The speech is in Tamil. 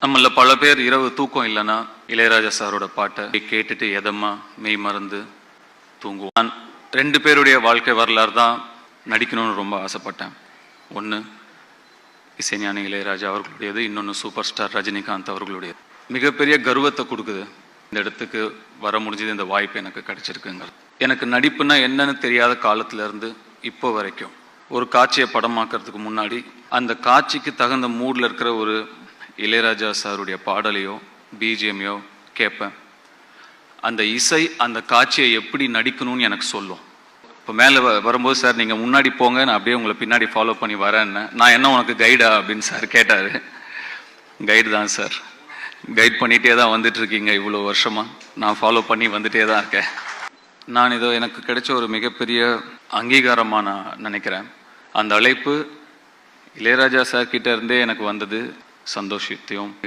நம்மள பல பேர் இரவு தூக்கம் இல்லைன்னா இளையராஜா சாரோட பாட்டை கேட்டுட்டு எதமா மெய் மறந்து தூங்குவோம். நான் 2 பேருடைய வாழ்க்கை வரலாறு தான் நடிக்கணும்னு ரொம்ப ஆசைப்பட்டேன். ஒன்று இசைஞானி இளையராஜா அவர்களுடையது, இன்னொன்று சூப்பர் ஸ்டார் ரஜினிகாந்த் அவர்களுடையது. மிகப்பெரிய கர்வத்தை கொடுக்குது இந்த இடத்துக்கு வர முடிஞ்சது, இந்த வாய்ப்பு எனக்கு கிடைச்சிருக்குங்க. எனக்கு நடிப்புனா என்னன்னு தெரியாத காலத்திலேருந்து இப்போ வரைக்கும் ஒரு காட்சியை படமாக்கிறதுக்கு முன்னாடி அந்த காட்சிக்கு தகுந்த மூடில் இருக்கிற ஒரு இளையராஜா சாருடைய பாடலையோ பிஜிஎம்மையோ கேட்பேன். அந்த இசை அந்த காட்சியை எப்படி நடிக்கணும்னு எனக்கு சொல்லும். இப்போ மேலே வரும்போது, சார் நீங்கள் முன்னாடி போங்க, நான் அப்படியே உங்களை பின்னாடி ஃபாலோ பண்ணி வரேன்னு. நான் என்ன உனக்கு கைடா அப்படின்னு சார் கேட்டார். கைடு தான் சார், கைட் பண்ணிகிட்டே தான் வந்துட்டுருக்கீங்க இவ்வளோ வருஷமாக, நான் ஃபாலோ பண்ணி வந்துட்டே தான் இருக்கேன். நான் இதோ எனக்கு கிடைச்ச ஒரு மிகப்பெரிய அங்கீகாரமாக நான் நினைக்கிறேன். அந்த அழைப்பு இளையராஜா சார் கிட்ட இருந்தே எனக்கு வந்தது சந்தோஷத்தையும்